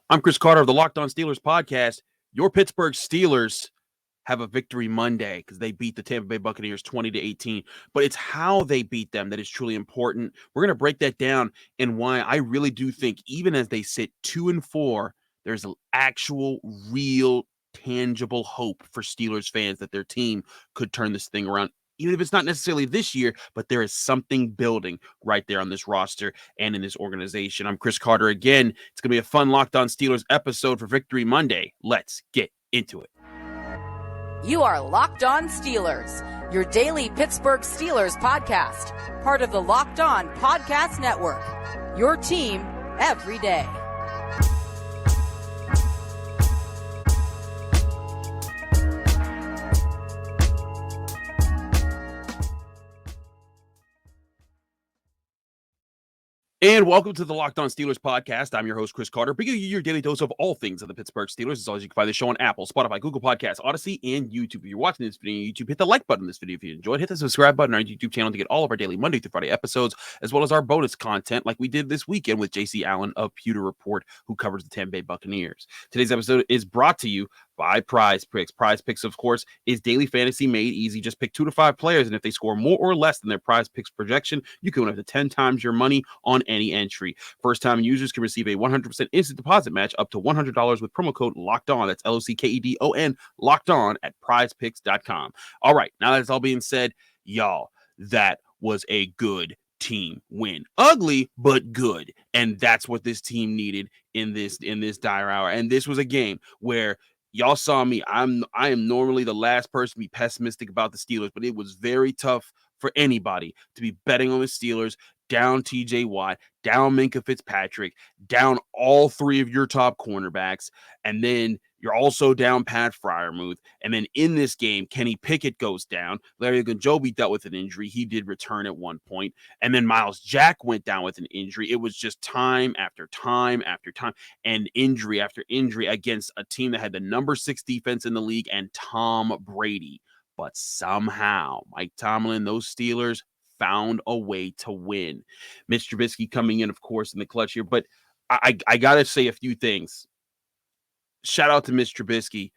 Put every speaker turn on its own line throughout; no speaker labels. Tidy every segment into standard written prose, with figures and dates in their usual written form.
I'm Chris Carter of the Locked On Steelers podcast. Your Pittsburgh Steelers have a victory Monday because they beat the Tampa Bay Buccaneers 20-18. But it's how they beat them that is truly important. We're going to break that down and why I really do think even as they sit 2-4, there's an actual, real, tangible hope for Steelers fans that their team could turn this thing around. Even if it's not necessarily this year, but there is something building right there on this roster and in this organization. I'm Chris Carter again. It's going to be a fun Locked On Steelers episode for Victory Monday. Let's get into it.
You are Locked On Steelers, your daily Pittsburgh Steelers podcast, part of the Locked On Podcast Network, your team every day.
And welcome to the Locked On Steelers podcast. I'm your host, Chris Carter, bringing you your daily dose of all things of the Pittsburgh Steelers. As always, you can find the show on Apple, Spotify, Google Podcasts, Odyssey, and YouTube. If you're watching this video on YouTube, hit the like button on this video if you enjoyed. Hit the subscribe button on our YouTube channel to get all of our daily Monday through Friday episodes, as well as our bonus content like we did this weekend with JC Allen of Pewter Report, who covers the Tampa Bay Buccaneers. Today's episode is brought to you by PrizePicks. PrizePicks, of course, is daily fantasy made easy. Just pick 2 to 5 players, and if they score more or less than their PrizePicks projection, you can win up to 10 times your money on any entry. First-time users can receive a 100% instant deposit match up to $100 with promo code Locked On. That's LOCKEDON, Locked On at PrizePicks.com. All right, now that's all being said, y'all, that was a good team win. Ugly, but good. And that's what this team needed in this dire hour. And this was a game where y'all saw me. I am normally the last person to be pessimistic about the Steelers, but it was very tough for anybody to be betting on the Steelers, down TJ Watt, down Minkah Fitzpatrick, down all 3 of your top cornerbacks, and then you're also down Pat Freiermuth. And then in this game, Kenny Pickett goes down. Larry Ogunjobi dealt with an injury. He did return at one point. And then Miles Jack went down with an injury. It was just time after time after time and injury after injury against a team that had the number 6 defense in the league and Tom Brady. But somehow, Mike Tomlin, those Steelers found a way to win. Mitch Trubisky coming in, of course, in the clutch here. But I got to say a few things. Shout out to Mitch Trubisky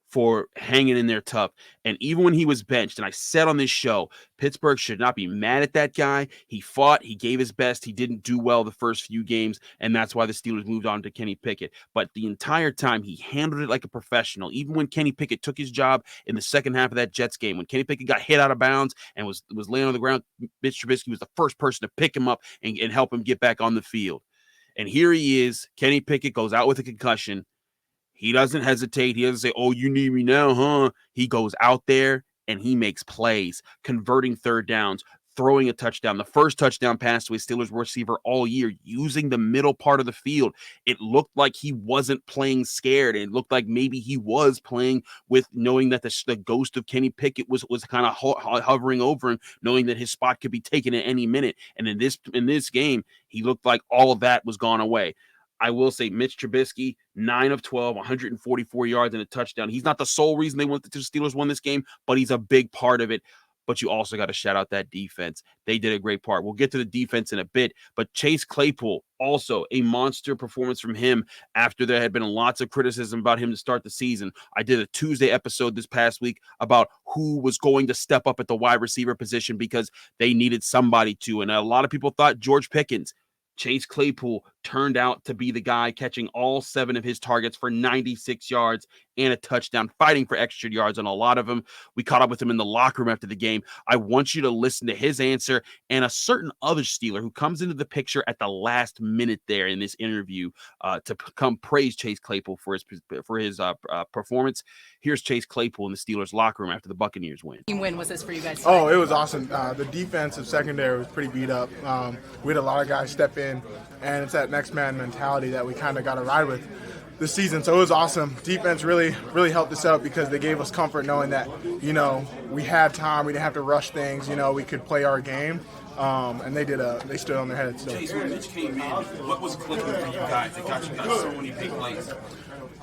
for hanging in there tough. And even when he was benched, and I said on this show, Pittsburgh should not be mad at that guy. He fought. He gave his best. He didn't do well the first few games, and that's why the Steelers moved on to Kenny Pickett. But the entire time, he handled it like a professional. Even when Kenny Pickett took his job in the second half of that Jets game, when Kenny Pickett got hit out of bounds and was laying on the ground, Mitch Trubisky was the first person to pick him up and help him get back on the field. And here he is. Kenny Pickett goes out with a concussion. He doesn't hesitate. He doesn't say, oh, you need me now, huh? He goes out there and he makes plays, converting third downs, throwing a touchdown. The first touchdown pass to a Steelers receiver all year, using the middle part of the field. It looked like he wasn't playing scared. It looked like maybe he was playing with knowing that the ghost of Kenny Pickett was kind of hovering over him, knowing that his spot could be taken at any minute. And in this game, he looked like all of that was gone away. I will say Mitch Trubisky, 9 of 12, 144 yards and a touchdown. He's not the sole reason the Steelers won this game, but he's a big part of it. But you also got to shout out that defense. They did a great part. We'll get to the defense in a bit, but Chase Claypool, also a monster performance from him after there had been lots of criticism about him to start the season. I did a Tuesday episode this past week about who was going to step up at the wide receiver position because they needed somebody to, and a lot of people thought George Pickens. Chase Claypool turned out to be the guy catching all 7 of his targets for 96 yards and a touchdown, fighting for extra yards on a lot of them. We caught up with him in the locker room after the game. I want you to listen to his answer and a certain other Steeler who comes into the picture at the last minute there in this interview to come praise Chase Claypool for his performance. Here's Chase Claypool in the Steelers locker room after the Buccaneers win.
Team win was this for you guys?
Oh, it was awesome. The defensive secondary was pretty beat up. We had a lot of guys step in, and it's that next man mentality that we kind of got to ride with this season. So it was awesome. Defense really helped us out because they gave us comfort knowing that, we had time. We didn't have to rush things. We could play our game. And they stood on their heads. So.
Chase, when Mitch came in, what was clicking for you guys that got you guys so many big plays?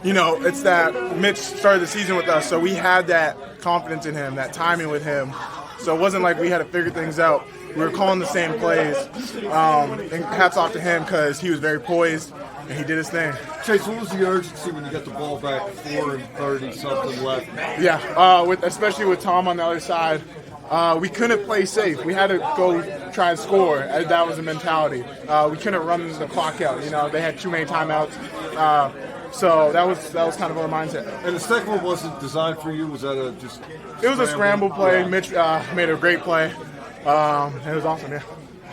It's that Mitch started the season with us, so we had that confidence in him, that timing with him. So it wasn't like we had to figure things out. We were calling the same plays. And hats off to him because he was very poised. and he did his thing.
Chase, what was the urgency when you got the ball back, 4 and 30 something left?
Yeah, especially with Tom on the other side, we couldn't play safe. We had to go try and score. That was the mentality. We couldn't run the clock out. They had too many timeouts. So that was kind of our mindset.
And the second one wasn't designed for you? Was that
It was a scramble play. Yeah. Mitch made a great play. It was awesome, yeah.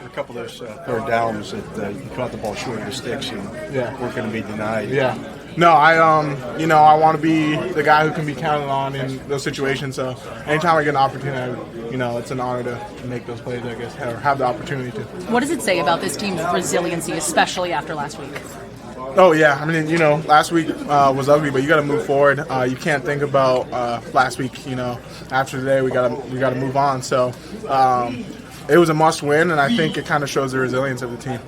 A couple of those third downs that you caught the ball short of the sticks and weren't going to be denied.
Yeah. No, I want to be the guy who can be counted on in those situations. So anytime I get an opportunity, it's an honor to make those plays, I guess, or have the opportunity to.
What does it say about this team's resiliency, especially after last week?
Oh, yeah. I mean, last week was ugly, but you got to move forward. You can't think about last week, after today we got to move on. So it was a must-win, and I think it kind of shows the resilience of the team.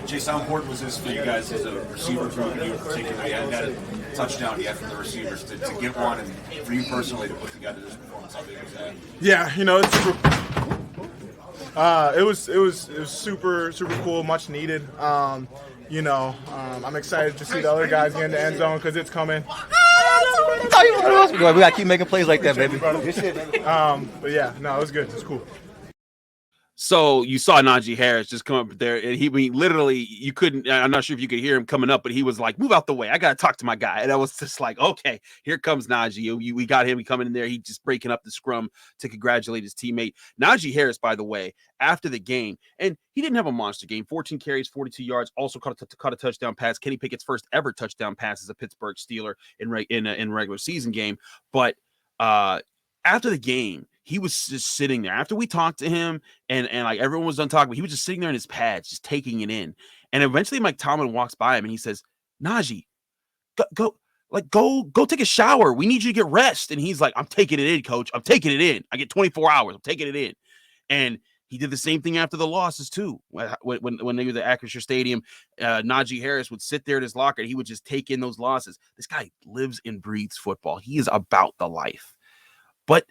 Chase, how important was this for you guys as a receiver group, you in particular? You hadn't had a touchdown yet from the receivers to get one, and for you personally to put together this performance. How big was that?
Yeah, it was super cool, much needed. I'm excited to see the other guys get in the end zone because it's coming.
We got to keep making plays like that, baby.
But yeah, no, it was good. It was cool.
So you saw Najee Harris just come up there, and he literally, you couldn't, I'm not sure if you could hear him coming up, but he was like, move out the way. I got to talk to my guy. And I was just like, okay, here comes Najee. We got him coming in there. He just breaking up the scrum to congratulate his teammate. Najee Harris, by the way, after the game, and he didn't have a monster game, 14 carries, 42 yards, also caught a touchdown pass. Kenny Pickett's first ever touchdown pass as a Pittsburgh Steeler in regular season game. But after the game, he was just sitting there. After we talked to him and like everyone was done talking, he was just sitting there in his pads, just taking it in. And eventually Mike Tomlin walks by him and he says, Najee, go take a shower. We need you to get rest. And he's like, I'm taking it in, coach. I'm taking it in. I get 24 hours. I'm taking it in. And he did the same thing after the losses too. When they were at Acrisure Stadium, Najee Harris would sit there at his locker and he would just take in those losses. This guy lives and breathes football. He is about the life. But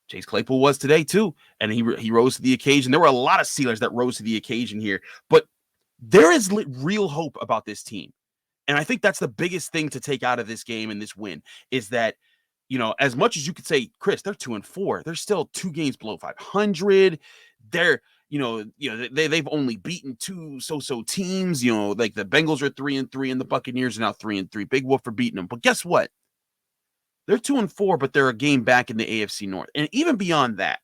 Chase Claypool was today too, and he rose to the occasion. There were a lot of Steelers that rose to the occasion here, but there is real hope about this team. And I think that's the biggest thing to take out of this game and this win is that, as much as you could say, Chris, they're 2-4, they're still 2 games below 500. They're, they've only beaten 2 so-so teams, like the Bengals are 3-3 and the Buccaneers are now 3-3. Big whoop for beating them. But guess what? They're 2-4, but they're a game back in the AFC North. And even beyond that,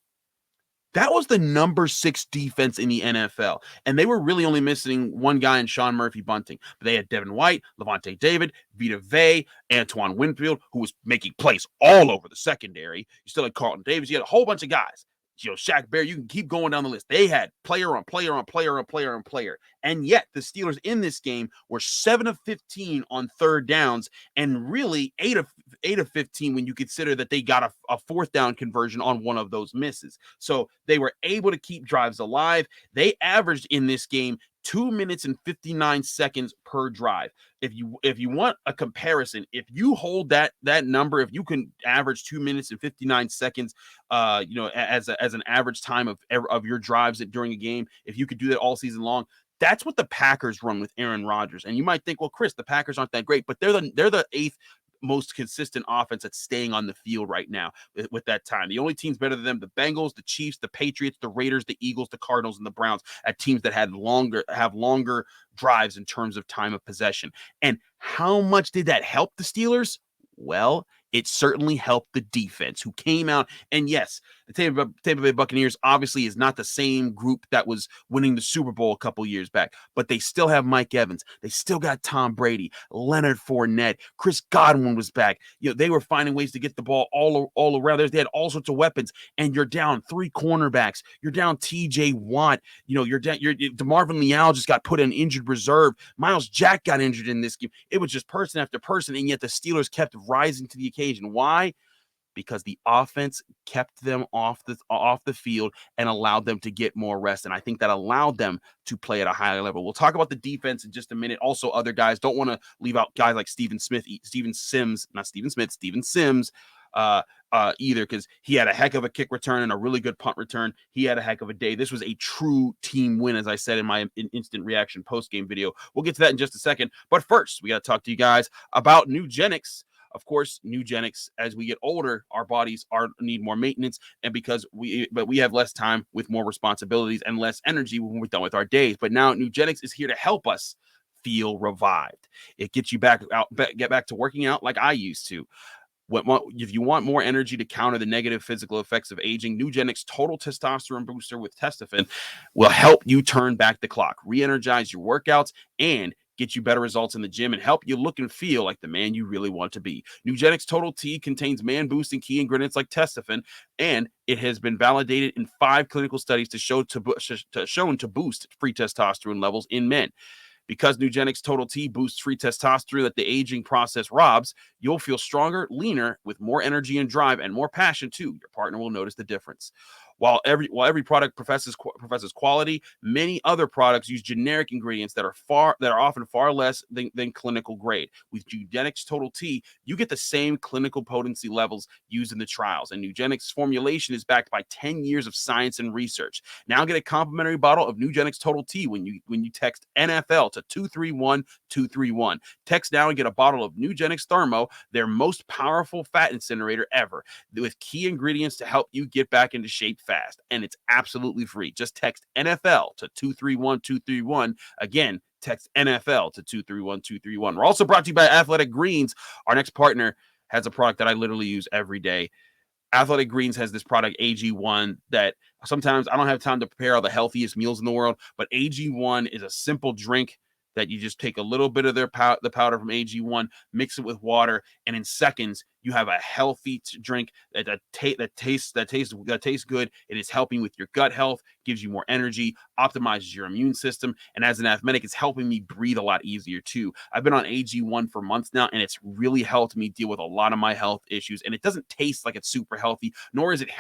that was the number 6 defense in the NFL. And they were really only missing one guy in Sean Murphy-Bunting. But they had Devin White, Levante David, Vita Vea, Antoine Winfield, who was making plays all over the secondary. You still had Carlton Davis. You had a whole bunch of guys. Shaq Barrett, you can keep going down the list. They had player on player on player on player on player. And yet the Steelers in this game were 7 of 15 on third downs and really 8 of 15 when you consider that they got a 4th down conversion on one of those misses. So they were able to keep drives alive. They averaged in this game 2 minutes and 59 seconds per drive. If you want a comparison, if you hold that number, if you can average 2 minutes and 59 seconds, as an average time of your drives during a game, if you could do that all season long, that's what the Packers run with Aaron Rodgers. And you might think, well, Chris, the Packers aren't that great, but they're the 8th most consistent offense that's staying on the field right now with that time. The only teams better than them, the Bengals, the Chiefs, the Patriots, the Raiders, the Eagles, the Cardinals, and the Browns at teams that have longer drives in terms of time of possession. And how much did that help the Steelers? Well, it certainly helped the defense who came out. And yes, the Tampa Bay Buccaneers obviously is not the same group that was winning the Super Bowl a couple years back, but they still have Mike Evans. They still got Tom Brady, Leonard Fournette, Chris Godwin was back. They were finding ways to get the ball all around. They had all sorts of weapons, and you're down 3 cornerbacks. You're down TJ Watt. You're down. DeMarvin Leal just got put in injured reserve. Miles Jack got injured in this game. It was just person after person, and yet the Steelers kept rising to the occasion. Why? Because the offense kept them off the field and allowed them to get more rest. And I think that allowed them to play at a higher level. We'll talk about the defense in just a minute. Also, other guys, don't want to leave out guys like Steven Sims, either, because he had a heck of a kick return and a really good punt return. He had a heck of a day. This was a true team win, as I said in my instant reaction post-game video. We'll get to that in just a second. But first, we got to talk to you guys about Nugenix. Of course, Nugenix, as we get older, our bodies need more maintenance, and because we have less time with more responsibilities and less energy when we're done with our days. But now Nugenix is here to help us feel revived. It gets you get back to working out like I used to. If you want more energy to counter the negative physical effects of aging, Nugenix Total Testosterone Booster with Testofen will help you turn back the clock, re-energize your workouts, and get you better results in the gym and help you look and feel like the man you really want to be. Nugenix Total T contains man-boosting key ingredients like Testofen, and it has been validated in 5 clinical studies shown to boost free testosterone levels in men. Because Nugenix Total T boosts free testosterone that the aging process robs, you'll feel stronger, leaner, with more energy and drive and more passion too. Your partner will notice the difference. While every product professes quality, many other products use generic ingredients that are often far less than clinical grade. With Nugenix Total T, you get the same clinical potency levels used in the trials, and Nugenix formulation is backed by 10 years of science and research. Now get a complimentary bottle of Nugenix Total T when you text NFL to 231-231. Text now and get a bottle of Nugenix Thermo, their most powerful fat incinerator ever, with key ingredients to help you get back into shape fast, and it's absolutely free. Just text NFL to 231-231. Again, text NFL to 231-231. We're also brought to you by Athletic Greens. Our next partner has a product that I literally use every day. Athletic Greens has this product, AG1, that sometimes I don't have time to prepare all the healthiest meals in the world, but AG1 is a simple drink that you just take a little bit of the powder from AG1, mix it with water, and in seconds you have a healthy drink that tastes good. It is helping with your gut health, gives you more energy, optimizes your immune system, and as an asthmatic, it's helping me breathe a lot easier too. I've been on AG1 for months now, and it's really helped me deal with a lot of my health issues. And it doesn't taste like it's super healthy, nor is it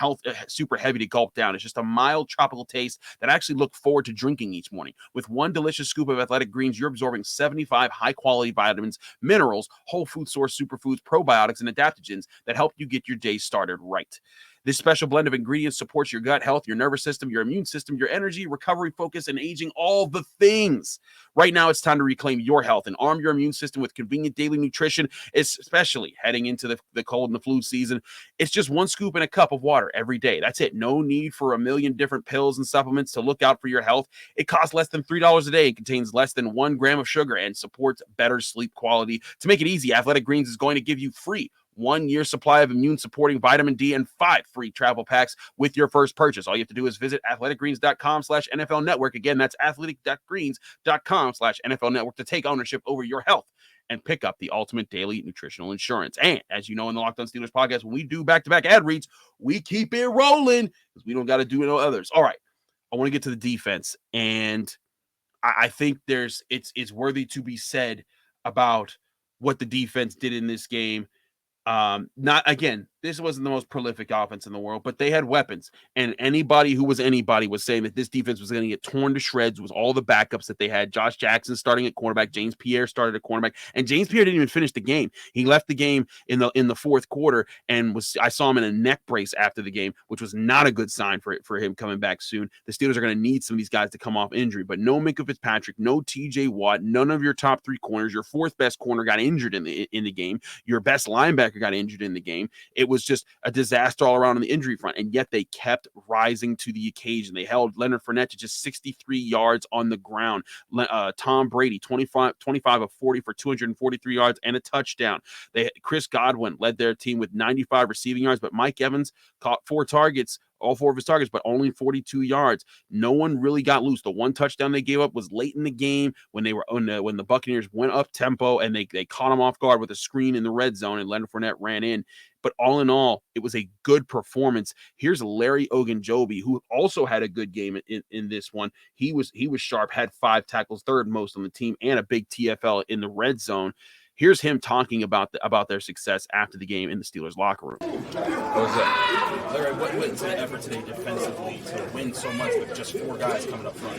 super heavy to gulp down. It's just a mild tropical taste that I actually look forward to drinking each morning. With one delicious scoop of Athletic Greens, you're absorbing 75 high-quality vitamins, minerals, whole food source superfoods, probiotics, and adaptogens that help you get your day started right. This special blend of ingredients supports your gut health, your nervous system, your immune system, your energy, recovery, focus, and aging, all the things. Right now, it's time to reclaim your health and arm your immune system with convenient daily nutrition, especially heading into the cold and the flu season. It's just one scoop in a cup of water every day. That's it. No need for a million different pills and supplements to look out for your health. It costs less than $3 a day. It contains less than 1 gram of sugar and supports better sleep quality. To make it easy, Athletic Greens is going to give you free 1-year supply of immune-supporting vitamin D and 5 free travel packs with your first purchase. All you have to do is visit athleticgreens.com/NFL Network. Again, that's athletic.greens.com/NFL Network to take ownership over your health and pick up the ultimate daily nutritional insurance. And as you know, in the Locked On Steelers podcast, when we do back-to-back ad reads, we keep it rolling because we don't got to do no others. All right, I want to get to the defense, and I think it's worthy to be said about what the defense did in this game. This wasn't the most prolific offense in the world, but they had weapons. And anybody who was anybody was saying that this defense was going to get torn to shreds with all the backups that they had. Josh Jackson starting at cornerback, James Pierre started at cornerback, and James Pierre didn't even finish the game. He left the game in the fourth quarter, and I saw him in a neck brace after the game, which was not a good sign for him coming back soon. The Steelers are going to need some of these guys to come off injury, but no Minkah Fitzpatrick, no TJ Watt, none of your top 3 corners. Your 4th best corner got injured in the game. Your best linebacker got injured in the game. It was just a disaster all around on the injury front, and yet they kept rising to the occasion. They held Leonard Fournette to just 63 yards on the ground. Tom Brady, 25 of 40 for 243 yards and a touchdown. Chris Godwin led their team with 95 receiving yards, but Mike Evans caught 4 targets, all 4 of his targets, but only 42 yards. No one really got loose. The one touchdown they gave up was late in the game when the Buccaneers went up tempo and they caught them off guard with a screen in the red zone, and Leonard Fournette ran in. But all in all, it was a good performance. Here's Larry Ogunjobi, who also had a good game in this one. He was sharp, had 5 tackles, 3rd most on the team, and a big TFL in the red zone. Here's him talking about their success after the game in the Steelers locker room.
What was that? Larry, what went into the effort today defensively to win so much with just 4 guys coming up front?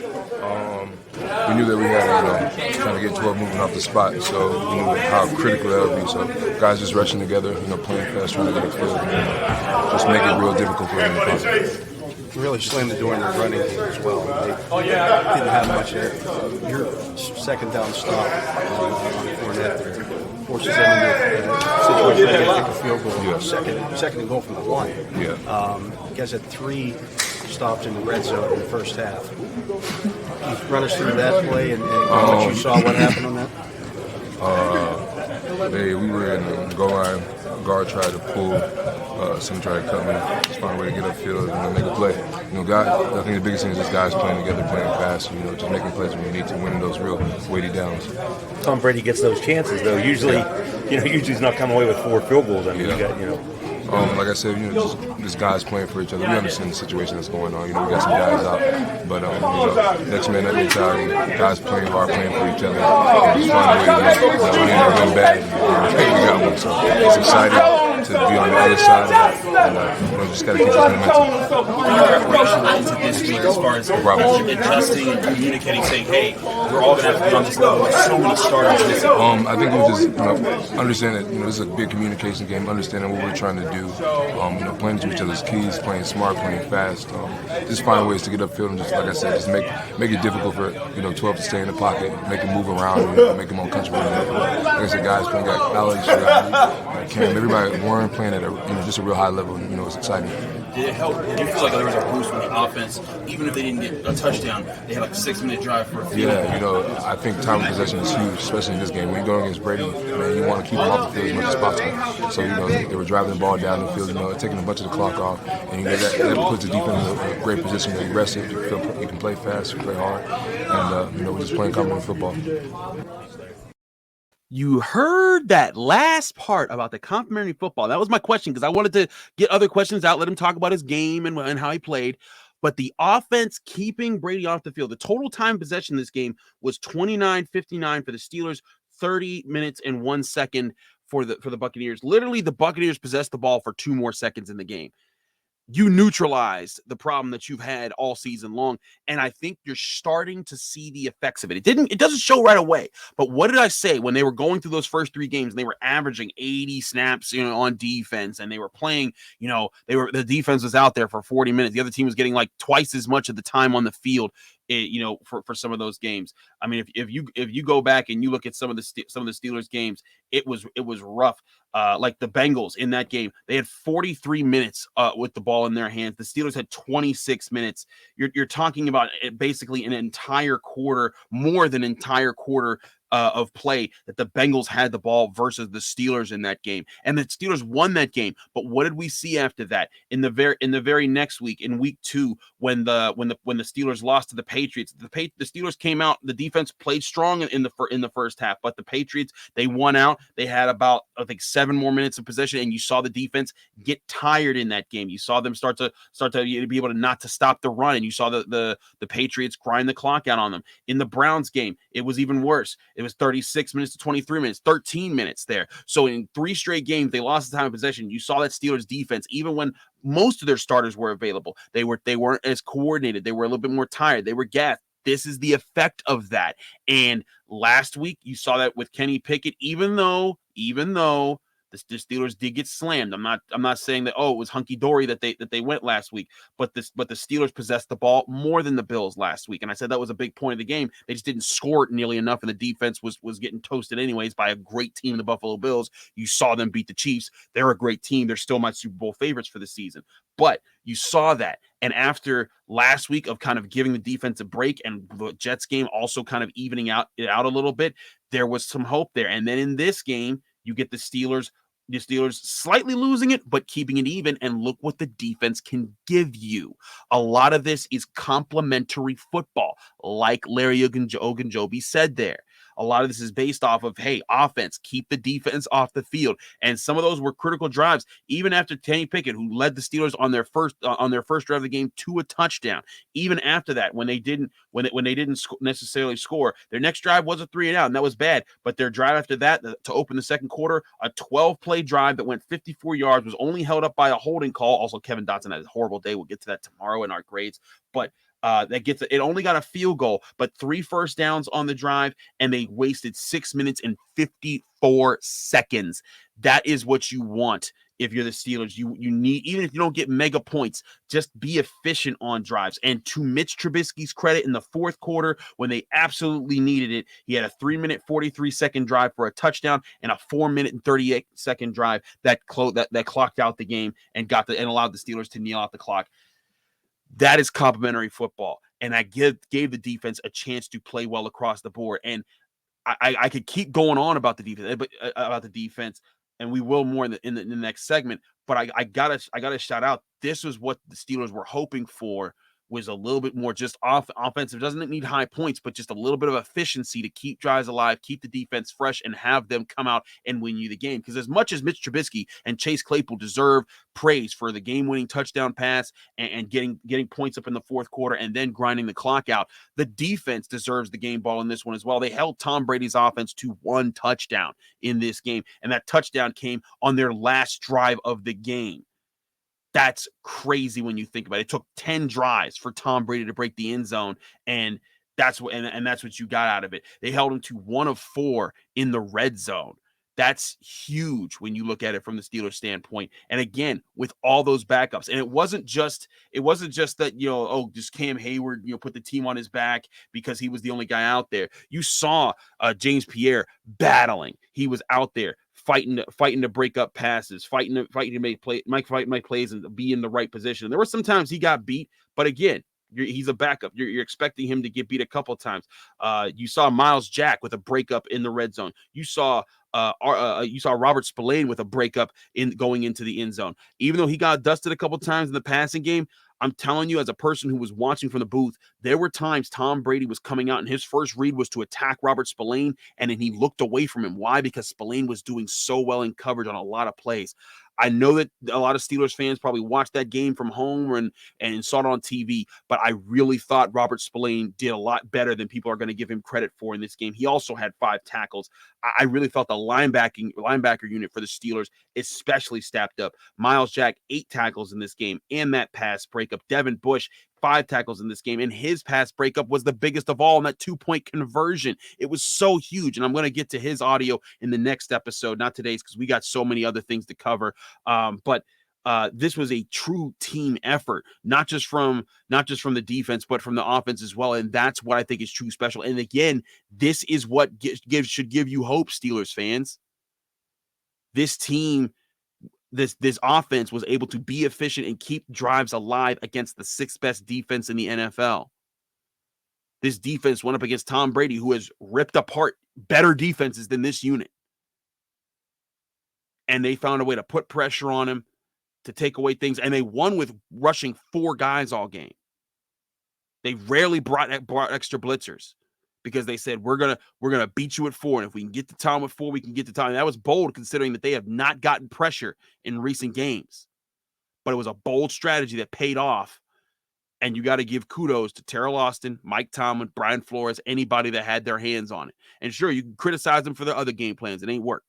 We knew that we had, trying to get 12 moving off the spot, so we knew how critical that would be. So guys just rushing together, playing fast, trying to get a field, just make it real difficult for them to pass.
Really slammed the door in their running game as well. They didn't have much there. Your second down stop on Fournette there forces them into a situation where they get a field goal.
Yeah.
Second and goal from the 1.
Yeah.
You guys had 3 stops in the red zone in the first half. Can you run us through that play and what you saw, what happened on that?
We were in the goal line. Guard tried to pull. Someone tried to cut me. Just find a way to get upfield and make a play. I think the biggest thing is just guys playing together, playing fast. Just making plays when you need to, winning those real weighty downs.
Tom Brady gets those chances though. Usually he's not coming away with 4 field goals. I mean,
like I said, just guys playing for each other. We understand the situation that's going on. We got some guys out, but next man up mentality. Guys playing hard, playing for each other. Just find a way to win bad. We got one, so it's exciting to be on the other side, and just got to keep this momentum.
Preparation into this week as far as adjusting and communicating, saying, "Hey, we're all going to have to be on this level." With so many starters missing.
I think we just understand that this is a big communication game. Understanding what we're trying to do. Playing to each other's keys, playing smart, playing fast. Just find ways to get upfield and just, like I said, just make it difficult for 12 to stay in the pocket, make them move around, make them uncomfortable. Like I said, guys playing, got Alex, Cam, everybody weren't playing at just a real high level. It's exciting.
Did it help? Did you feel like there was a boost from the offense, even if they didn't get a touchdown? They had like a 6-minute drive for a field.
Yeah, I think time of possession is huge, especially in this game. When you're going against Brady, man, you want to keep them off the field as much as possible. So they were driving the ball down the field, taking a bunch of the clock off, and that puts the defense in a great position where you rest it, you can play fast, you play hard, and we're just playing complementary football.
You heard that last part about the complementary football. That was my question because I wanted to get other questions out, let him talk about his game and how he played. But the offense keeping Brady off the field, the total time possession in this game was 29-59 for the Steelers, 30 minutes and 1 second for the Buccaneers. Literally, the Buccaneers possessed the ball for 2 more seconds in the game. You neutralized the problem that you've had all season long, and I think you're starting to see the effects of it. It doesn't show right away, but what did I say when they were going through those first 3 games and they were averaging 80 snaps, on defense, and they were playing, the defense was out there for 40 minutes. The other team was getting like twice as much of the time on the field, for some of those games. I mean, if you go back and you look at some of the Steelers games, it was rough. Like the Bengals in that game, they had 43 minutes with the ball in their hands. The Steelers had 26 minutes. You're talking about basically an entire quarter, more than entire quarter of play that the Bengals had the ball versus the Steelers in that game, and the Steelers won that game. But what did we see after that? In the very next week, in week 2, when the Steelers lost to the Patriots, the Steelers came out. The defense played strong in the first half, but the Patriots, they won out. They had about, I think, 7 more minutes of possession, and you saw the defense get tired in that game. You saw them start to be able to not to stop the run, and you saw the Patriots grind the clock out on them. In the Browns game, it was even worse. It was 36 minutes to 23 minutes, 13 minutes there. So in 3 straight games, they lost the time of possession. You saw that Steelers defense, even when most of their starters were available, they weren't as coordinated. They were a little bit more tired. They were gassed. This is the effect of that. And last week, you saw that with Kenny Pickett, even though the Steelers did get slammed. I'm not saying that, it was hunky-dory that they went last week, but the Steelers possessed the ball more than the Bills last week. And I said that was a big point of the game. They just didn't score it nearly enough, and the defense was getting toasted anyways by a great team, the Buffalo Bills. You saw them beat the Chiefs. They're a great team. They're still my Super Bowl favorites for the season. But you saw that. And after last week of kind of giving the defense a break and the Jets game also kind of evening out a little bit, there was some hope there. And then in this game, you get the Steelers slightly losing it, but keeping it even. And look what the defense can give you. A lot of this is complementary football, like Larry Ogunjobi said there. A lot of this is based off of, hey, offense, keep the defense off the field. And some of those were critical drives, even after Kenny Pickett, who led the Steelers on their first drive of the game to a touchdown. Even after that, when they didn't necessarily score, their next drive was a 3-and-out, and that was bad. But their drive after that to open the second quarter, a 12-play drive that went 54 yards, was only held up by a holding call. Also, Kevin Dotson had a horrible day. We'll get to that tomorrow in our grades. But it only got a field goal, but 3 first downs on the drive, and they wasted 6 minutes and 54 seconds. That is what you want. If you're the Steelers, you need, even if you don't get mega points, just be efficient on drives. And to Mitch Trubisky's credit, in the fourth quarter, when they absolutely needed it, he had a 3-minute, 43-second drive for a touchdown and a 4-minute and 38-second drive that clocked out the game and allowed the Steelers to kneel out the clock. That is complementary football, and I gave the defense a chance to play well across the board. And I could keep going on about the defense, and we will more in the next segment. But I gotta shout out, this was what the Steelers were hoping for, was a little bit more just offensive. Doesn't need high points, but just a little bit of efficiency to keep drives alive, keep the defense fresh, and have them come out and win you the game. Because as much as Mitch Trubisky and Chase Claypool deserve praise for the game-winning touchdown pass and getting points up in the fourth quarter and then grinding the clock out, the defense deserves the game ball in this one as well. They held Tom Brady's offense to 1 touchdown in this game, and that touchdown came on their last drive of the game. That's crazy when you think about it. It took 10 drives for Tom Brady to break the end zone, and that's what you got out of it. They held him to 1 of 4 in the red zone. That's huge when you look at it from the Steelers standpoint. And again, with all those backups, and it wasn't just that, just Cam Heyward, put the team on his back because he was the only guy out there. You saw James Pierre battling. He was out there fighting to break up passes, fighting to make plays and be in the right position. There were some times he got beat, but again, he's a backup. You're expecting him to get beat a couple of times. You saw Miles Jack with a breakup in the red zone. You saw Robert Spillane with a breakup going into the end zone. Even though he got dusted a couple of times in the passing game, I'm telling you, as a person who was watching from the booth, there were times Tom Brady was coming out and his first read was to attack Robert Spillane, and then he looked away from him. Why? Because Spillane was doing so well in coverage on a lot of plays. I know that a lot of Steelers fans probably watched that game from home and saw it on TV, but I really thought Robert Spillane did a lot better than people are going to give him credit for in this game. He also had 5 tackles. I really felt the linebacker unit for the Steelers especially stepped up. Miles Jack, 8 tackles in this game, and that pass breakup. Devin Bush, 5 tackles in this game, and his pass breakup was the biggest of all in that 2-point conversion. It was so huge, and I'm going to get to his audio in the next episode, not today's, because we got so many other things to cover. But this was a true team effort, not just from the defense, but from the offense as well, and that's what I think is true special. And again, this is what should give you hope, Steelers fans. This team. This offense was able to be efficient and keep drives alive against the 6th best defense in the NFL. This defense went up against Tom Brady, who has ripped apart better defenses than this unit. And they found a way to put pressure on him, to take away things, and they won with rushing 4 guys all game. They rarely brought extra blitzers, because they said, we're gonna beat you at 4, and if we can get to Tom with 4, we can get to Tom. And that was bold, considering that they have not gotten pressure in recent games. But it was a bold strategy that paid off, and you got to give kudos to Terrell Austin, Mike Tomlin, Brian Flores, anybody that had their hands on it. And sure, you can criticize them for their other game plans. It ain't worked.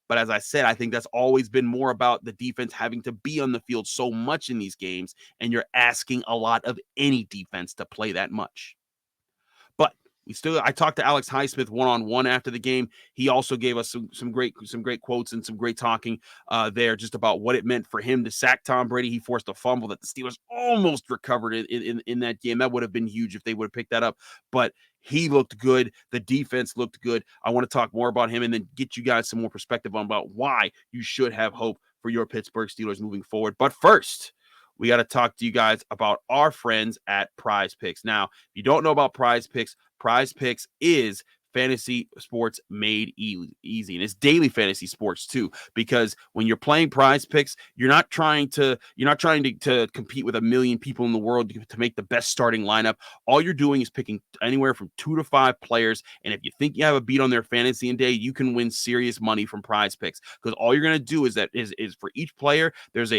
But as I said, I think that's always been more about the defense having to be on the field so much in these games, and you're asking a lot of any defense to play that much. But I talked to Alex Highsmith one-on-one after the game. He also gave us some great quotes and some great talking there, just about what it meant for him to sack Tom Brady. He forced a fumble that the Steelers almost recovered in that game. That would have been huge if they would have picked that up. But he looked good. The defense looked good. I want to talk more about him and then get you guys some more perspective on about why you should have hope for your Pittsburgh Steelers moving forward. But first, we got to talk to you guys about our friends at PrizePicks. Now, if you don't know about PrizePicks, PrizePicks is fantasy sports made easy, and it's daily fantasy sports too, because when you're playing Prize Picks, you're not trying to compete with a million people in the world to make the best starting lineup. All you're doing is picking anywhere from 2 to 5 players, and if you think you have a beat on their fantasy and day, you can win serious money from Prize Picks, because all you're going to do is for each player there's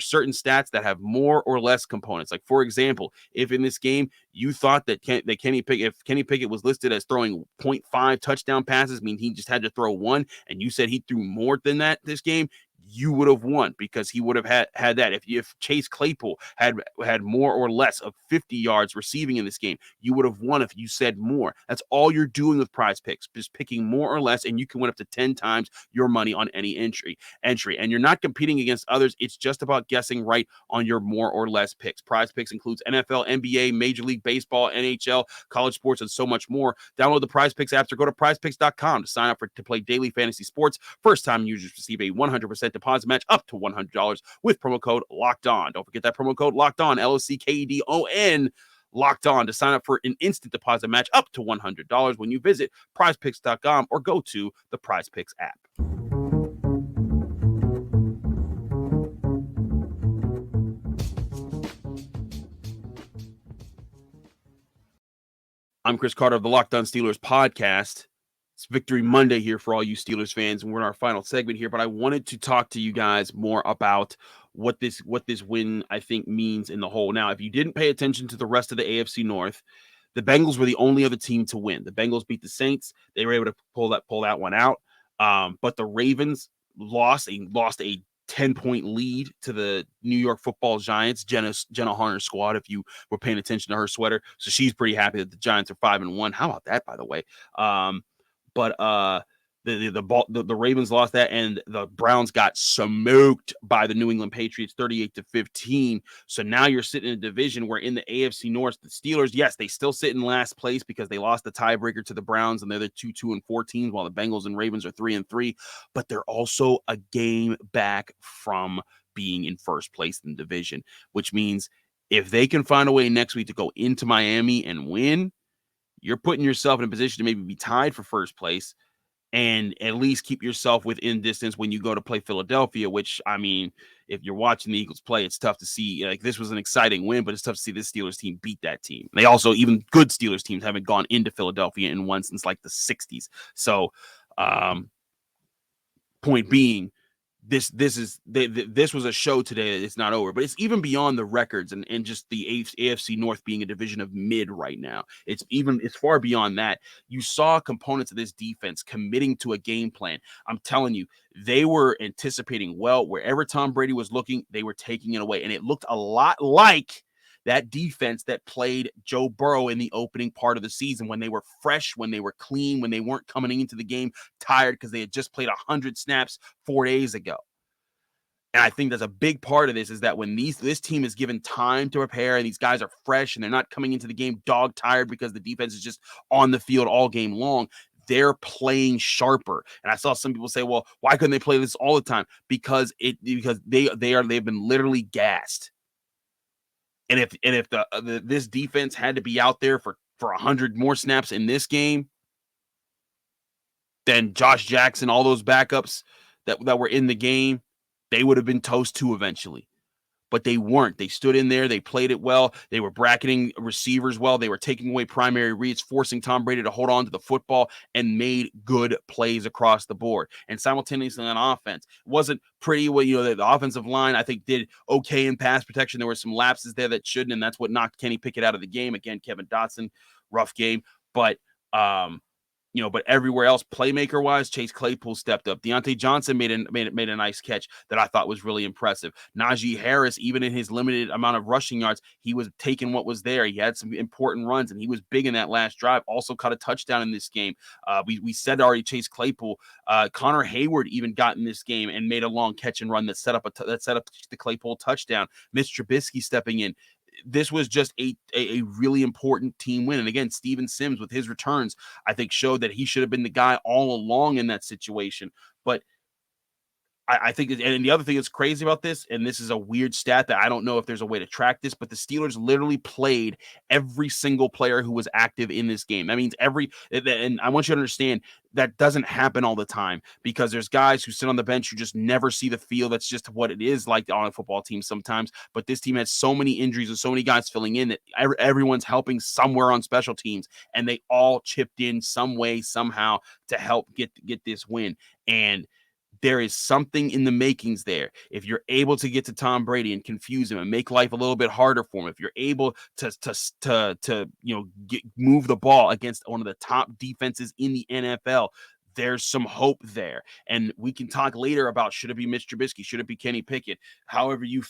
certain stats that have more or less components. Like, for example, if in this game you thought that Kenny Pickett was listed as throwing 0.5 touchdown passes, mean he just had to throw 1, and you said he threw more than that this game, you would have won, because he would have had that. If Chase Claypool had more or less of 50 yards receiving in this game, you would have won if you said more. That's all you're doing with Prize Picks, just picking more or less, and you can win up to 10 times your money on any entry. And you're not competing against others. It's just about guessing right on your more or less picks. Prize Picks includes NFL, NBA, Major League Baseball, NHL, college sports, and so much more. Download the Prize Picks apps or go to prizepicks.com to sign up to play daily fantasy sports. First-time users receive a 100% deposit match up to $100 with promo code Locked On. Don't forget that promo code Locked On, LOCKEDON, Locked On, to sign up for an instant deposit match up to $100 when you visit prizepicks.com or go to the Prize Picks app. I'm Chris Carter of the Locked On Steelers podcast. It's Victory Monday here for all you Steelers fans, and we're in our final segment here, but I wanted to talk to you guys more about what this win, I think, means in the whole. Now, if you didn't pay attention to the rest of the AFC North, the Bengals were the only other team to win. The Bengals beat the Saints. They were able to pull that one out. But the Ravens lost a 10-point lead to the New York Football Giants, Jenna Harner's squad, if you were paying attention to her sweater. So she's pretty happy that the Giants are 5-1. How about that, by the way? But the Ravens lost that, and the Browns got smoked by the New England Patriots 38-15. So now you're sitting in a division where in the AFC North, the Steelers, yes, they still sit in last place because they lost the tiebreaker to the Browns, and they're the 2-2-4 teams, while the Bengals and Ravens are 3-3. But they're also a game back from being in first place in the division, which means if they can find a way next week to go into Miami and win, you're putting yourself in a position to maybe be tied for first place and at least keep yourself within distance when you go to play Philadelphia, which, I mean, if you're watching the Eagles play, it's tough to see. Like, this was an exciting win, but it's tough to see this Steelers team beat that team. They also, even good Steelers teams haven't gone into Philadelphia and won since like the 60s. So, point being, this was a show today that it's not over, but it's even beyond the records and just the AFC North being a division of mid right now. It's far beyond that. You saw components of this defense committing to a game plan. I'm telling you, they were anticipating well. Wherever Tom Brady was looking, they were taking it away, and it looked a lot like that defense that played Joe Burrow in the opening part of the season, when they were fresh, when they were clean, when they weren't coming into the game tired because they had just played 100 snaps 4 days ago. And I think that's a big part of this, is that when this team is given time to prepare and these guys are fresh and they're not coming into the game dog tired because the defense is just on the field all game long, they're playing sharper. And I saw some people say, well, why couldn't they play this all the time? Because they've been literally gassed. And if this defense had to be out there for 100 more snaps in this game, then Josh Jackson, all those backups that were in the game, they would have been toast too eventually. But they weren't. They stood in there. They played it well. They were bracketing receivers well. They were taking away primary reads, forcing Tom Brady to hold on to the football, and made good plays across the board. And simultaneously on offense, it wasn't pretty. The offensive line, I think, did okay in pass protection. There were some lapses there that shouldn't, and that's what knocked Kenny Pickett out of the game. Again, Kevin Dotson, rough game. But but everywhere else, playmaker-wise, Chase Claypool stepped up. Deontay Johnson made a nice catch that I thought was really impressive. Najee Harris, even in his limited amount of rushing yards, he was taking what was there. He had some important runs, and he was big in that last drive. Also caught a touchdown in this game. We said already, Chase Claypool. Connor Heyward even got in this game and made a long catch and run that set up the Claypool touchdown. Mitch Trubisky stepping in. This was just a really important team win. And again, Steven Sims with his returns, I think, showed that he should have been the guy all along in that situation. But I think, and the other thing that's crazy about this, and this is a weird stat that I don't know if there's a way to track this, but the Steelers literally played every single player who was active in this game. That means and I want you to understand that doesn't happen all the time, because there's guys who sit on the bench who just never see the field. That's just what it is like on a football team sometimes. But this team has so many injuries and so many guys filling in that everyone's helping somewhere on special teams, and they all chipped in some way, somehow to help get this win. And there is something in the makings there. If you're able to get to Tom Brady and confuse him and make life a little bit harder for him, if you're able to move the ball against one of the top defenses in the NFL, there's some hope there. And we can talk later about, should it be Mitch Trubisky? Should it be Kenny Pickett?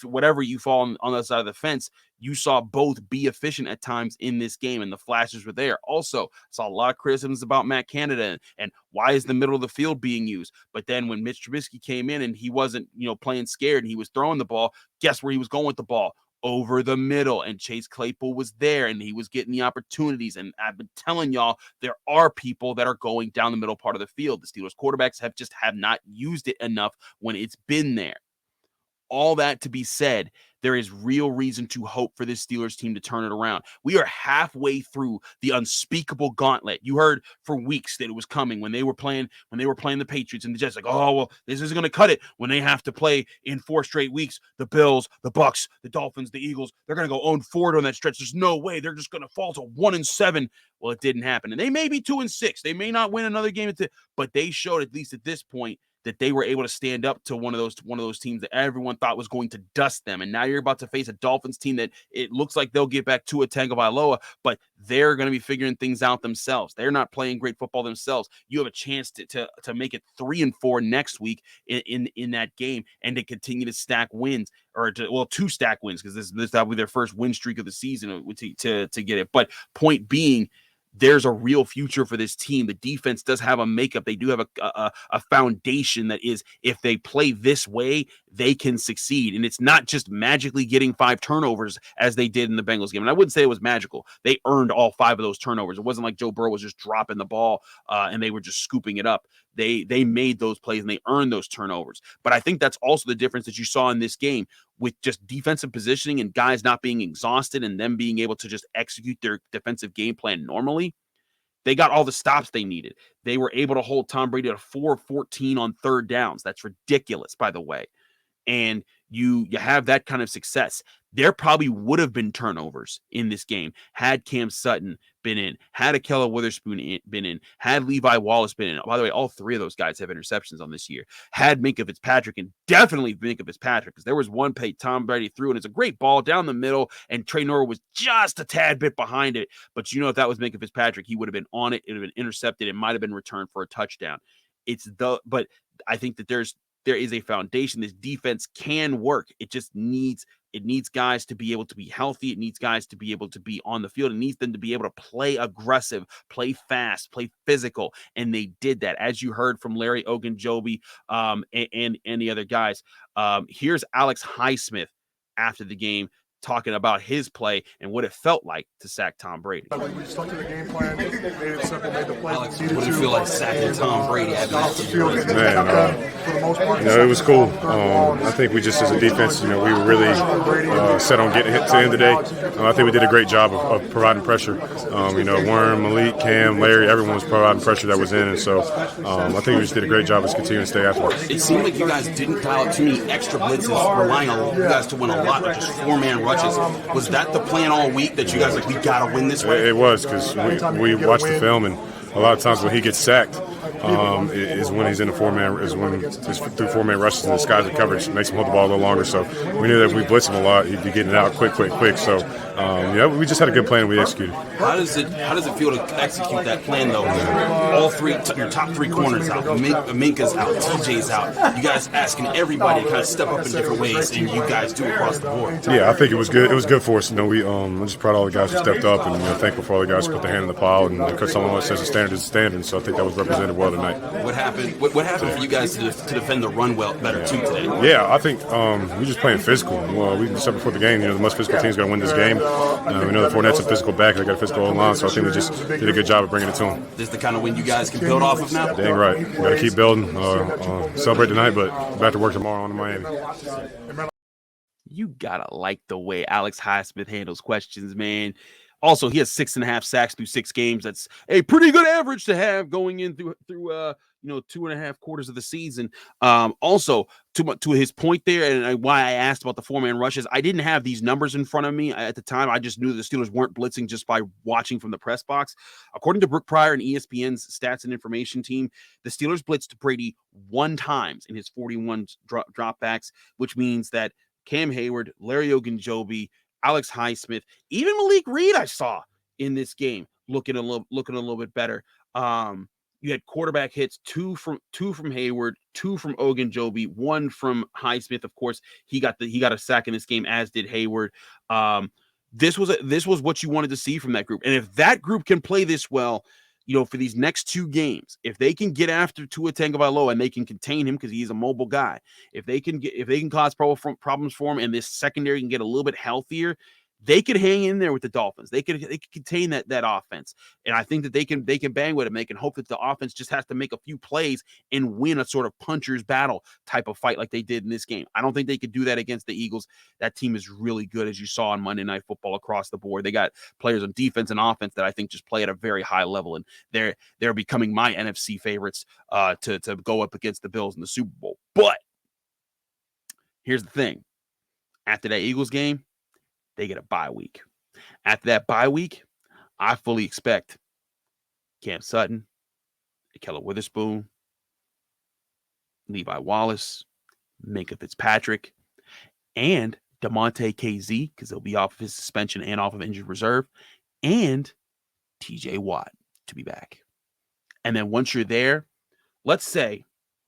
Whatever you fall on the side of the fence, you saw both be efficient at times in this game, and the flashes were there. Also, saw a lot of criticisms about Matt Canada and why is the middle of the field being used? But then when Mitch Trubisky came in and he wasn't, playing scared and he was throwing the ball, guess where he was going with the ball? Over the middle, and Chase Claypool was there and he was getting the opportunities. And I've been telling y'all, there are people that are going down the middle part of the field. The Steelers quarterbacks have not used it enough when it's been there. All that to be said, there is real reason to hope for this Steelers team to turn it around. We are halfway through the unspeakable gauntlet. You heard for weeks that it was coming when they were playing the Patriots, and the Jets, like, oh, well, this isn't going to cut it when they have to play in 4 straight weeks. The Bills, the Bucks, the Dolphins, the Eagles, they're going to go 0-4 on that stretch. There's no way they're just going to fall to 1-7. Well, it didn't happen. And they may be 2-6. They may not win another game, but they showed, at least at this point, that they were able to stand up to one of those teams that everyone thought was going to dust them. And now you're about to face a Dolphins team that it looks like they'll get back to a Tagovailoa, but they're going to be figuring things out themselves. They're not playing great football themselves. You have a chance to make it 3-4 next week in that game, and to continue to stack wins, or to stack wins, because this will be their first win streak of the season to get it. But point being, there's a real future for this team. The defense does have a makeup. They do have a foundation that is, if they play this way, they can succeed. And it's not just magically getting 5 turnovers as they did in the Bengals game. And I wouldn't say it was magical. They earned all 5 of those turnovers. It wasn't like Joe Burrow was just dropping the ball and they were just scooping it up. They made those plays and they earned those turnovers. But I think that's also the difference that you saw in this game, with just defensive positioning and guys not being exhausted and them being able to just execute their defensive game plan normally. They got all the stops they needed. They were able to hold Tom Brady to 4-14 on 3rd downs. That's ridiculous, by the way. And you have that kind of success. There probably would have been turnovers in this game had Cam Sutton been in, had Ahkello Witherspoon been in, had Levi Wallace been in. By the way, all 3 of those guys have interceptions on this year. Had Minkah Fitzpatrick, and definitely Minkah Fitzpatrick, because there was one play Tom Brady threw, and it's a great ball down the middle, and Trey Norwood was just a tad bit behind it. But if that was Minkah Fitzpatrick, he would have been on it. It would have been intercepted. It might have been returned for a touchdown. But I think that there is a foundation. This defense can work. It just needs guys to be able to be healthy. It needs guys to be able to be on the field. It needs them to be able to play aggressive, play fast, play physical. And they did that, as you heard from Larry Ogunjobi and the other guys. Here's Alex Highsmith after the game, talking about his play and what it felt like to sack Tom Brady.
We stuck to the game plan, made it simple, made the play.
Alex, what did it feel like sacking Tom Brady?
It was cool. I think we just, as a defense, we were really set on getting hit to the end of the day. I think we did a great job of providing pressure. Worm, Malik, Cam, Larry, everyone was providing pressure that was in, and so I think we just did a great job of continuing to stay after it.
It seemed like you guys didn't dial out too many extra blitzes, relying on you guys to win a lot of just 4-man rushes. Was that the plan all week, that you guys we got to win this way?
It was, because we watched the film, and a lot of times when he gets sacked is when he's in the 4-man, is when it's through 4-man rushes and the skies of coverage. It makes him hold the ball a little longer. So we knew that if we blitz him a lot, he'd be getting it out quick. So we just had a good plan and we executed.
How does it feel to execute that plan, though? All 3, your top 3 corners out, Minkah's out, TJ's out. You guys asking everybody to kind of step up in different ways, and you guys do across the board.
Yeah, I think it was good. It was good for us. I'm just proud of all the guys who stepped up, and thankful for all the guys who put their hand in the pile. And Coach Solomon says the standard is the standard, so I think that was representative well well tonight.
What happened? What happened for you guys to defend the run better too today?
Yeah, I think we're just playing physical. Well, we said before the game, the most physical team's going to win this game. We know the Fournette's a physical back. They got a physical line, so I think we just did a good job of bringing it to them.
This is the kind of win you guys can build off of now?
Dang right. We got to keep building, celebrate tonight, but back to work tomorrow on to Miami.
You got to like the way Alex Highsmith handles questions, man. Also, he has 6.5 sacks through 6 games. That's a pretty good average to have going in through 2.5 quarters of the season. Also, to his point there, and why I asked about the 4-man rushes, I didn't have these numbers in front of me at the time. I just knew the Steelers weren't blitzing just by watching from the press box. According to Brooke Pryor and ESPN's stats and information team, the Steelers blitzed Brady 1 time in his 41 dropbacks, which means that Cam Heyward, Larry Ogunjobi, Alex Highsmith, even Malik Reed I saw in this game looking a little bit better. You had quarterback hits, 2 from Heyward, 2 from Ogunjobi, 1 from Highsmith. Of course, he got a sack in this game, as did Heyward. This was what you wanted to see from that group. And if that group can play this well, for these next 2 games, if they can get after Tua Tagovailoa and they can contain him because he's a mobile guy, if they can cause problems for him and this secondary can get a little bit healthier, they could hang in there with the Dolphins. They could contain that offense, and I think that they can bang with them. They can hope that the offense just has to make a few plays and win a sort of puncher's battle type of fight like they did in this game. I don't think they could do that against the Eagles. That team is really good, as you saw on Monday Night Football across the board. They got players on defense and offense that I think just play at a very high level, and they're becoming my NFC favorites to go up against the Bills in the Super Bowl. But here's the thing: after that Eagles game, they get a bye week. After that bye week, I fully expect Cam Sutton, Ahkello Witherspoon, Levi Wallace, Minkah Fitzpatrick, and DeMonte KZ, because they'll be off of his suspension and off of injured reserve, and TJ Watt to be back. And then once you're there, let's say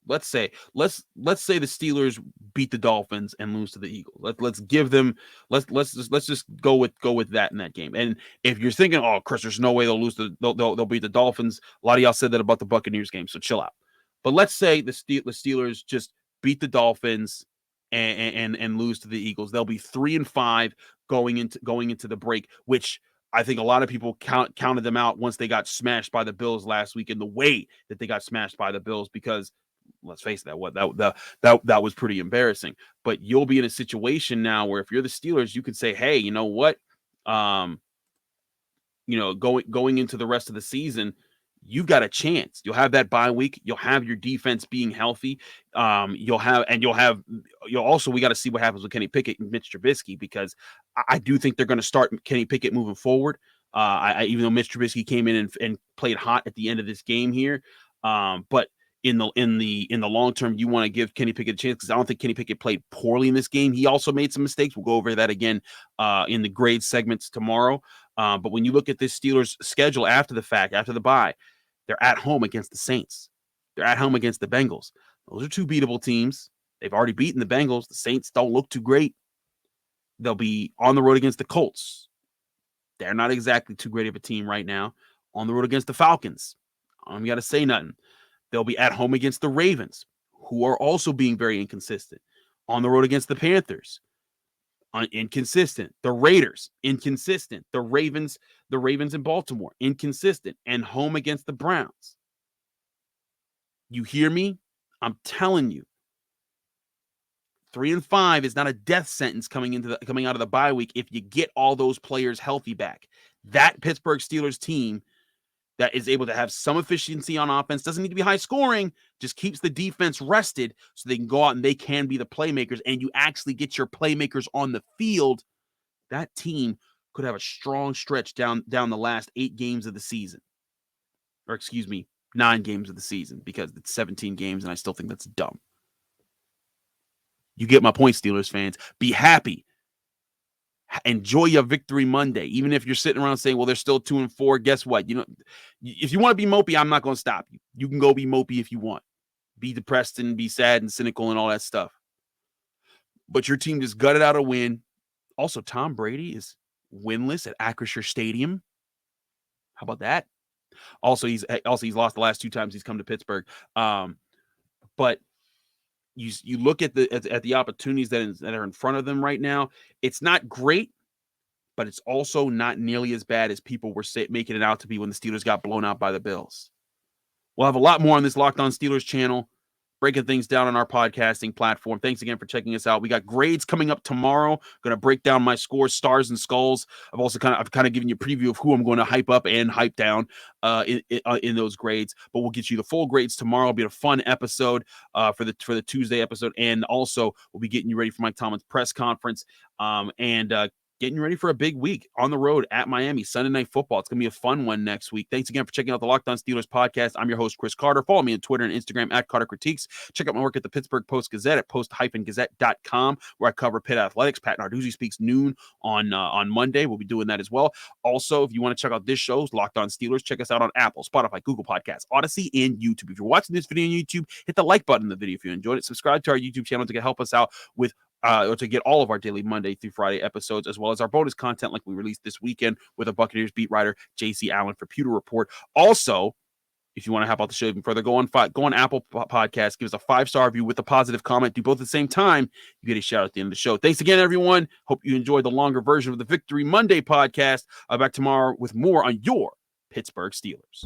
the Steelers beat the Dolphins and lose to the Eagles. Let's just go with that in that game. And if you're thinking, oh, Chris, there's no way they'll beat the Dolphins. A lot of y'all said that about the Buccaneers game, so chill out. But let's say the Steelers just beat the Dolphins and lose to the Eagles. They'll be 3-5 going into the break, which I think a lot of people counted them out once they got smashed by the Bills last week, in the way that they got smashed by the Bills, because let's face it, that was pretty embarrassing. But you'll be in a situation now where if you're the Steelers, you could say, hey, you know what? Going into the rest of the season, you've got a chance. You'll have that bye week. You'll have your defense being healthy. We got to see what happens with Kenny Pickett and Mitch Trubisky, because I do think they're going to start Kenny Pickett moving forward. Even though Mitch Trubisky came in and played hot at the end of this game here, but in the long term, you want to give Kenny Pickett a chance, because I don't think Kenny Pickett played poorly in this game. He also made some mistakes. We'll go over that again in the grade segments tomorrow. But when you look at this Steelers schedule after the fact, after the bye, they're at home against the Saints. They're at home against the Bengals. Those are 2 beatable teams. They've already beaten the Bengals. The Saints don't look too great. They'll be on the road against the Colts. They're not exactly too great of a team right now. On the road against the Falcons. I don't got to say nothing. They'll be at home against the Ravens, who are also being very inconsistent. On the road against the Panthers, inconsistent. The Raiders, inconsistent. The Ravens in Baltimore, inconsistent. And home against the Browns. You hear me? I'm telling you. 3-5 is not a death sentence coming out of the bye week if you get all those players healthy back. That Pittsburgh Steelers team that is able to have some efficiency on offense, doesn't need to be high scoring, just keeps the defense rested so they can go out and they can be the playmakers, and you actually get your playmakers on the field. That team could have a strong stretch down the last 8 games of the season. Or 9 games of the season, because it's 17 games, and I still think that's dumb. You get my point, Steelers fans. Be happy. Enjoy your victory Monday. Even if you're sitting around saying, well, they're still 2-4, guess what? If you want to be mopey, I'm not going to stop you. You can go be mopey if you want. Be depressed and be sad and cynical and all that stuff. But your team just gutted out a win. Also, Tom Brady is winless at Acrisure Stadium. How about that? Also, he's lost the last 2 times he's come to Pittsburgh. But you look at the opportunities that are in front of them right now. It's not great, but it's also not nearly as bad as people were making it out to be when the Steelers got blown out by the Bills. We'll have a lot more on this Locked On Steelers channel, breaking things down on our podcasting platform. Thanks again for checking us out. We got grades coming up tomorrow. Going to break down my scores, stars and skulls. I've kind of given you a preview of who I'm going to hype up and hype down in those grades. But we'll get you the full grades tomorrow. It'll be a fun episode for the Tuesday episode, and also we'll be getting you ready for Mike Tomlin's press conference and getting ready for a big week on the road at Miami, Sunday Night Football. It's going to be a fun one next week. Thanks again for checking out the Locked On Steelers podcast. I'm your host, Chris Carter. Follow me on Twitter and Instagram at Carter Critiques. Check out my work at the Pittsburgh Post-Gazette at post-gazette.com, where I cover Pitt athletics. Pat Narduzzi speaks noon on Monday. We'll be doing that as well. Also, if you want to check out this show's Locked On Steelers, check us out on Apple, Spotify, Google Podcasts, Odyssey, and YouTube. If you're watching this video on YouTube, hit the like button in the video if you enjoyed it. Subscribe to our YouTube channel to help us out with or to get all of our daily Monday through Friday episodes, as well as our bonus content like we released this weekend with a Buccaneers beat writer, JC Allen for Pewter Report. Also, if you want to help out the show even further, go on Apple Podcasts, give us a 5-star review with a positive comment. Do both at the same time. You get a shout out at the end of the show. Thanks again, everyone. Hope you enjoyed the longer version of the Victory Monday podcast. I'll be back tomorrow with more on your Pittsburgh Steelers.